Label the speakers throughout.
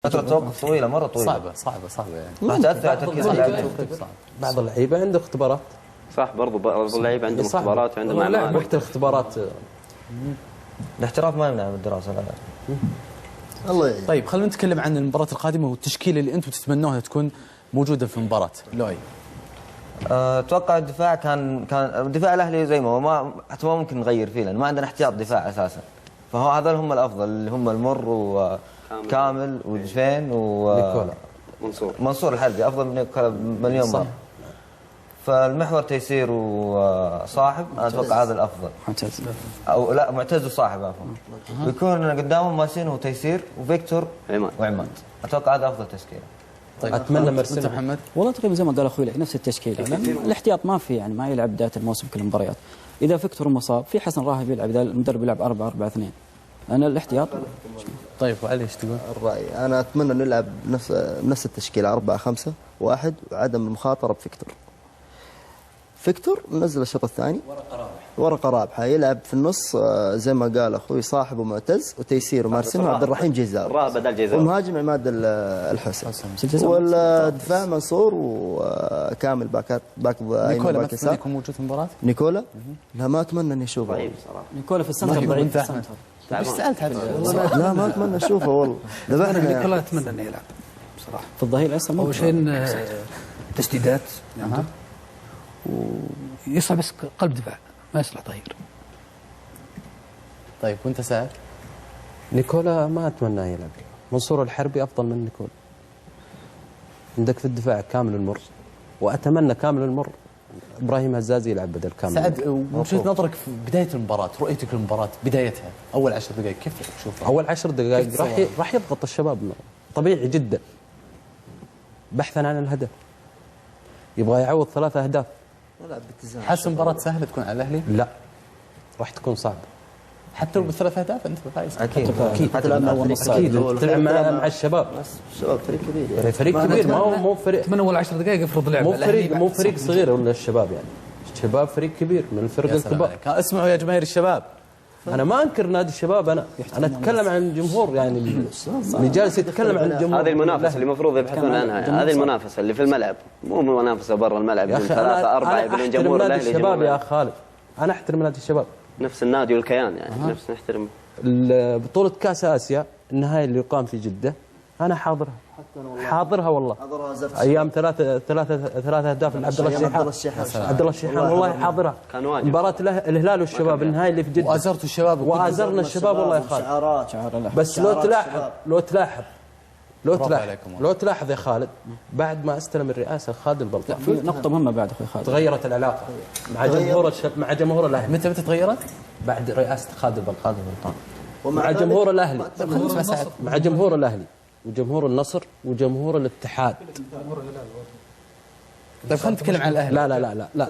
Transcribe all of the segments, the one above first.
Speaker 1: فتره توقف طويله مره طويله،
Speaker 2: صعبه يعني
Speaker 1: راح تاثر على تركيز اللاعبين.
Speaker 3: بعض اللعيبه عنده اختبارات.
Speaker 4: صح، برضو بعض اللعيبه عندهم اختبارات وعندهم
Speaker 3: اعمال وقت الاختبارات.
Speaker 1: الاحتراف ما يمنع من الدراسه. لا
Speaker 5: الله يعين.
Speaker 2: طيب خلينا نتكلم عن المباراه القادمه والتشكيله اللي انتم تتمنوها تكون موجوده في المباراه. لؤي
Speaker 1: اتوقع الدفاع كان دفاع الاهلي زي ما هو، حتى ما ممكن نغير فيه لان ما عندنا احتياط دفاع اساسا، فهو هذول هم الافضل اللي هم المر وكامل وجفين منصور الحلبي افضل من مليون مره. فالمحور تيسير وصاحب، انا اتوقع هذا الافضل.
Speaker 6: معتز
Speaker 1: او لا، معتز وصاحب عفوا. ويكون قدامهم ماسين وتيسير وفيكتور وعماد. اتوقع هذا افضل تشكيله.
Speaker 2: طيب
Speaker 3: اتمنى مرسل
Speaker 2: محمد.
Speaker 6: والله تقريبا زي ما قال اخوي نفس التشكيله، لان الاحتياط ما في، يعني ما يلعب بدايه الموسم كل المباريات. اذا فيكتور مصاب في حسن راهب يلعب، اذا المدرب يلعب 4-4-2، انا الاحتياط.
Speaker 2: طيب وعلي ايش تقول؟
Speaker 5: الراي انا اتمنى نلعب نفس التشكيله 4-5-1 وعدم المخاطره بفيكتور. فيكتور نزل الشوط الثاني ورقه رابحه يلعب في النص زي ما قال اخوي صاحب ومعتز وتيسير ومارسين وعبد الرحيم جيزاوي.
Speaker 4: الراهب بدل جيزاوي.
Speaker 5: ومهاجم عماد الحسن. والدفاع منصور وكامل باك
Speaker 2: نيكولا ما يكون موجود في المباراه؟
Speaker 5: نيكولا لا ما اتمنى اني اشوفه.
Speaker 4: ضعيف صراحه.
Speaker 6: نيكولا في السنتر ضعيف.
Speaker 2: ايش سالت هذا؟
Speaker 5: لا ما اتمنى اشوفه والله.
Speaker 7: انا نيكولا اتمنى انه يلعب بصراحه.
Speaker 6: في الظهير اصلا
Speaker 7: اول شيء تسديدات عنده ويصعب بس قلب دفاع، ما يصلح ظهير.
Speaker 2: طيب وانت سعد؟
Speaker 3: نيكولا ما اتمنى يلعب. منصور الحربي افضل من نيكولا. عندك في الدفاع كامل المر، واتمنى كامل المر ابراهيم هزازي يلعب بدل كامل.
Speaker 2: سعد وجهة نظرك في بدايه المباراه، رؤيتك للمباراه بدايتها اول 10 دقائق كيف تشوفها؟
Speaker 3: اول 10 دقائق راح يضغط الشباب طبيعي جدا بحثا عن الهدف. يبغى يعوض 3 أهداف.
Speaker 2: حاسس مباراة سهلة تكون على الأهلي؟
Speaker 3: لا راح تكون صعبة.
Speaker 2: حتى لو ب3 أهداف أنت فايز.
Speaker 1: أكيد
Speaker 3: تلعب مع الشباب.
Speaker 5: الشباب فريق كبير.
Speaker 3: فريق كبير مو فريق.
Speaker 7: اتمنى اول 10 دقائق يفرض لعبه.
Speaker 3: مو فريق صغير ولا الشباب يعني. الشباب فريق كبير من الفرق الكبار.
Speaker 2: اسمعوا يا جماهير الشباب.
Speaker 3: أنا ما أنكر نادي الشباب، أنا أتكلم عن الجمهور يعني اللي جالس يتكلم عن الجمهور.
Speaker 4: هذه المنافسة اللي المفروض يبحثون عنها، هذه المنافسة اللي في الملعب، مو منافسة برا الملعب.
Speaker 3: يا أخي
Speaker 4: 3-4 يبنون جمهور
Speaker 3: نادي الشباب يا خالد. أنا أحترم نادي الشباب.
Speaker 4: نفس النادي والكيان يعني نفس نحترم.
Speaker 3: بطولة كأس آسيا النهائي اللي يقام في جدة أنا حاضرها والله. أيام 3 أهداف عبد الله الشيحان والله حاضرها. مباراة الهلال والشباب النهائي اللي في جدة.
Speaker 2: وأزرتوا الشباب
Speaker 3: وأزرنا الشباب والله يا خالد. بس لو تلاحظ يا خالد بعد ما استلم الرئاسة خالد البلطان.
Speaker 6: في نقطة مهمة بعد أخوي خالد.
Speaker 3: تغيرت العلاقة مع جمهور الأهلي.
Speaker 2: متى تغيرت؟
Speaker 3: بعد رئاسة خالد البلطان. مع جمهور الأهلي. مع جمهور الأهلي وجمهور النصر وجمهور الاتحاد.
Speaker 2: طيب خلينا نتكلم عن الاهلي.
Speaker 3: لا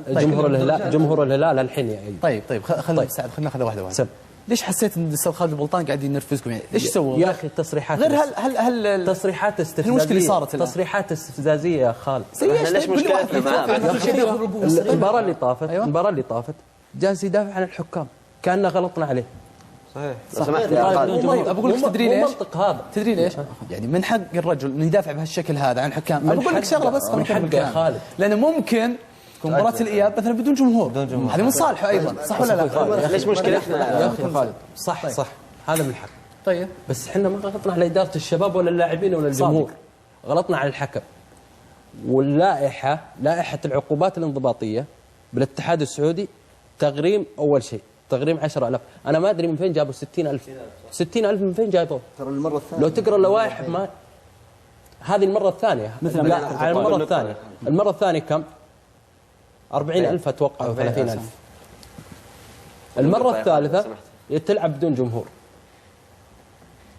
Speaker 3: جمهور الهلال الحين يعني.
Speaker 2: طيب خلينا سعد خلينا ناخذها واحده. ليش حسيت ان الاستاذ خالد البلطان قاعد ينرفزكم يعني؟ ايش سووا؟
Speaker 3: يا اخي التصريحات
Speaker 2: غير هل
Speaker 3: تصريحات استفزازيه.
Speaker 2: المشكله اللي صارت
Speaker 3: تصريحات استفزازيه يا خالد.
Speaker 4: ليش مشكلتنا معاه؟
Speaker 3: المباراه اللي طافت جالس يدافع عن الحكام كاننا غلطنا عليه.
Speaker 4: صحيح. سمحت يا خالد.
Speaker 2: بقول لك تدري ليش؟
Speaker 3: منطق هذا.
Speaker 2: تدري ليش؟ يعني من حق الرجل انه يدافع بهالشكل هذا عن الحكام. بقول لك شغله بس
Speaker 3: من حق يا خالد.
Speaker 2: لانه ممكن تكون مباراة الإياب مثلا بدون جمهور. هذه من صالحه ايضا، صح ولا لا؟
Speaker 4: ليش مشكلتنا
Speaker 3: يا اخي خالد؟ صح هذا من حق.
Speaker 2: طيب
Speaker 3: بس احنا ما غلطنا على إدارة الشباب ولا اللاعبين ولا الجمهور. غلطنا على الحكم. واللائحة لائحة العقوبات الانضباطية بالاتحاد السعودي تغريم أول شيء تغريم 10,000. أنا ما أدري من فين جابوا 60,000. 60,000 من فين جايبوه؟
Speaker 5: ترى المرة الثانية
Speaker 3: لو تقرأ اللوائح ما هذه المرة الثانية. لا على المرة الثانية. المرة الثانية كم؟ 40,000 أتوقع أو 30,000. المرة الثالثة تلعب بدون جمهور.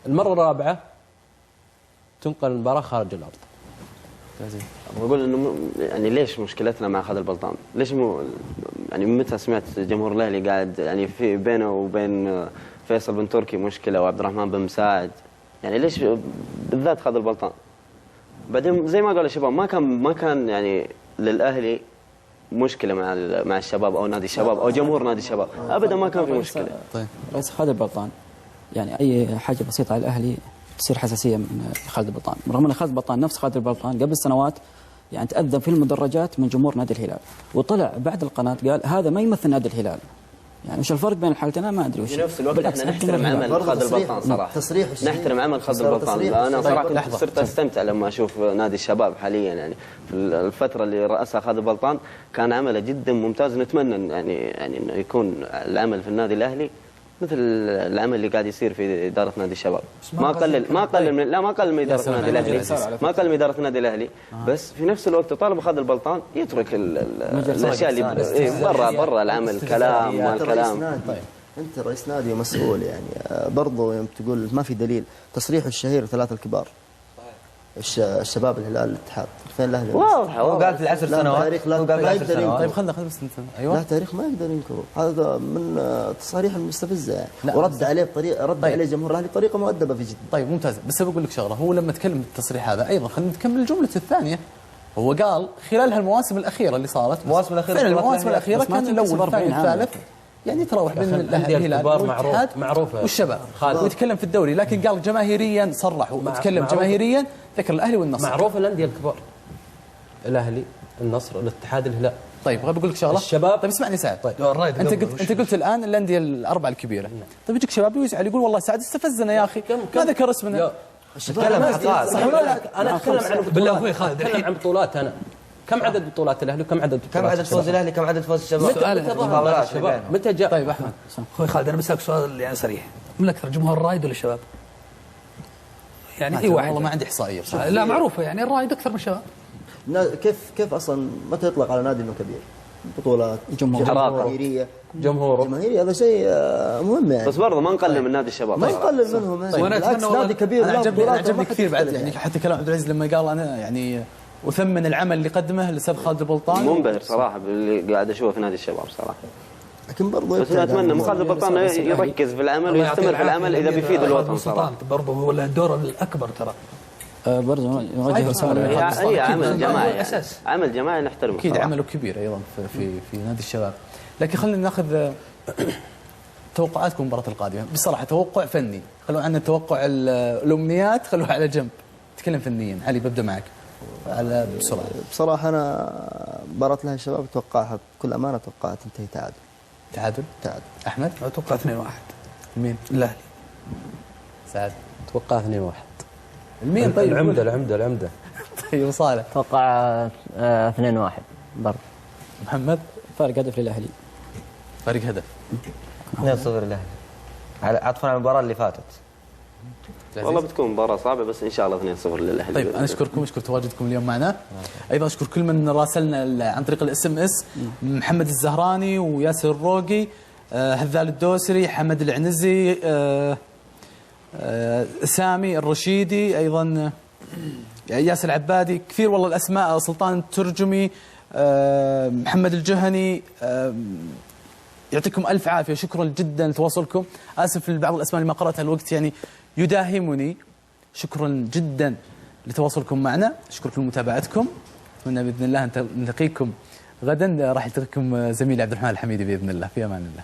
Speaker 3: المرة الرابعة تنقل المباراة خارج الأرض.
Speaker 4: بقول انه يعني ليش مشكلتنا مع خالد البلطان؟ ليش يعني متى سمعت جمهور الاهلي قاعد يعني في بينه وبين فيصل بن تركي مشكله وعبد الرحمن بن مساعد؟ يعني ليش بالذات خالد البلطان؟ بعدين زي ما قال الشباب ما كان يعني للاهلي مشكله مع الشباب او نادي الشباب او جمهور نادي الشباب، ابدا ما كان في مشكله.
Speaker 6: طيب رئيس خالد البلطان يعني اي حاجه بسيطه على الاهلي تصير حساسيه من خالد البلطان، رغم ان خالد البلطان نفس خالد البلطان قبل سنوات يعني تأذى في المدرجات من جمهور نادي الهلال، وطلع بعد القناه قال هذا ما يمثل نادي الهلال. يعني وش الفرق بين الحالتين انا ما ادري وش.
Speaker 4: في نفس الوقت احنا نحترم عمل خالد البلطان صراحه.
Speaker 5: تصريح
Speaker 4: نحترم عمل خالد البلطان. انا صراحه صرت استمتع لما اشوف نادي الشباب حاليا، يعني في الفتره اللي رأسها خالد البلطان كان عمله جدا ممتاز. نتمنى يعني انه يكون العمل في النادي الاهلي مثل العمل اللي قاعد يصير في اداره نادي الشباب. ما قلل من اداره النادي الاهلي، ما قلل من اداره النادي الاهلي، بس في نفس الوقت طالب خالد البلطان يترك الاشياء اللي برا العمل، الكلام ما الكلام.
Speaker 5: انت رئيس نادي ومسؤول، يعني برضه يوم تقول ما في دليل. تصريح الشهير ثلاثه الكبار الشباب الهلال الاتحاد فين الاهلي؟
Speaker 1: واضح قال في ال10 سنوات.
Speaker 2: طيب خلنا بس ايوه
Speaker 5: لا تاريخ ما يقدر ينكره، هذا من التصاريح المستفزه يعني. ورد عليه بطريقه عليه جمهور الاهلي بطريقه مؤدبه في جدا.
Speaker 2: طيب ممتاز، بس بقول لك شغله، هو لما تكلم بالتصريح هذا ايضا خلينا نكمل الجمله الثانيه. هو قال خلال هالمواسم الاخيره اللي صارت، المواسم الاخيره كان الاول الثاني الثالث يعني تراوح بين الهلال والاتحاد
Speaker 3: معروفه
Speaker 2: والشباب، ويتكلم في الدوري، لكن قال جماهيريا صرح وتكلم جماهيريا ذكر الاهلي والنصر.
Speaker 3: معروف الانديه الكبار، الاهلي، النصر، الاتحاد، الهلال.
Speaker 2: طيب بقول لك شغله،
Speaker 3: الشباب.
Speaker 2: طيب اسمعني سعد،
Speaker 3: طيب
Speaker 2: انت قلت الان الانديه الاربعه الكبيره. طيب يجيك شباب يزعل يقول والله سعد استفزنا يا اخي، ما ذكر اسمنا.
Speaker 1: اتكلم عن
Speaker 2: صح ولا لا؟
Speaker 3: انا اتكلم عن
Speaker 7: بالله اخوي خالد
Speaker 3: اتكلم عن بطولات. انا كم عدد بطولات الاهلي وكم عدد
Speaker 1: فوز الاهلي، كم عدد فوز الشباب؟
Speaker 3: متى جاء؟
Speaker 2: طيب احمد
Speaker 7: اخوي خالد انا بسالك سؤال يعني صريح، من اكثر جمهور الرايد ولا الشباب؟ يعني اي واحد
Speaker 2: والله ما عندي احصائيه.
Speaker 7: لا معروفه يعني الرايد اكثر من الشباب.
Speaker 5: كيف اصلا متى يطلق على نادي انه كبير؟ بطولات جماهيريه هذا شيء مهم يعني.
Speaker 4: بس برضه ما نقلل من نادي الشباب،
Speaker 5: ما نقلل منهم يعني. بالعكس نادي كبير.
Speaker 2: انا عجبني كثير بعد يعني حتى كلام عبد العزيز لما قال انا يعني وثمن العمل اللي قدمه الاستاذ خالد البلطان.
Speaker 4: منبهر صراحه باللي قاعد اشوفه في نادي الشباب صراحه.
Speaker 5: لكن برضه
Speaker 4: بس اتمنى من خالد البلطان يركز في العمل ويستمر في العمل اذا بيفيد الوطن صراحه.
Speaker 7: برضه هو له الدور الاكبر ترى.
Speaker 6: برضه نوجه رساله.
Speaker 4: هي عمل جماعي يعني. عمل جماعي نحترمه
Speaker 2: اكيد، عمله كبير ايضا في نادي الشباب. لكن خلينا ناخذ توقعاتكم المباراه القادمه بصراحه. توقع فني، خلونا عن التوقع الامنيات خلوها على جنب، تكلم فنيا. علي ببدا معك على بسرعه.
Speaker 5: بصراحه انا مباراه الاهلي الشباب اتوقعها بكل امانه، اتوقعها تنتهي تعادل.
Speaker 2: احمد
Speaker 7: اتوقع 2-1.
Speaker 2: مين؟
Speaker 7: الاهلي.
Speaker 2: سعد
Speaker 3: اتوقع 2-1.
Speaker 2: المين؟ طيب
Speaker 3: العمده.
Speaker 2: طيب صالح
Speaker 8: اتوقع 2-1 برضه.
Speaker 6: محمد فارق هدف للاهلي.
Speaker 2: فارق هدف
Speaker 1: 2-0 الاهلي، عطفا على المباراه اللي فاتت.
Speaker 4: والله بتكون مباراة صعبة بس إن شاء الله 2-0 للأهلي.
Speaker 2: طيب أنا أشكركم، أشكر تواجدكم اليوم معنا. أيضا أشكر كل من راسلنا عن طريق الSMS، محمد الزهراني وياسر الروقي، هذال الدوسري، حمد العنزي، سامي الرشيدي، أيضا ياسر العبادي، كثير والله الأسماء، سلطان الترجمي، محمد الجهني. يعطيكم ألف عافية، شكرا جدا لتواصلكم. آسف لبعض الأسماء اللي ما قرأتها، الوقت يعني يداهمني. شكرا جدا لتواصلكم معنا، شكرا لمتابعتكم. أتمنى بإذن الله نلتقيكم غدا، راح يلتقيكم زميلي عبد الرحمن الحميدي بإذن الله. في أمان الله.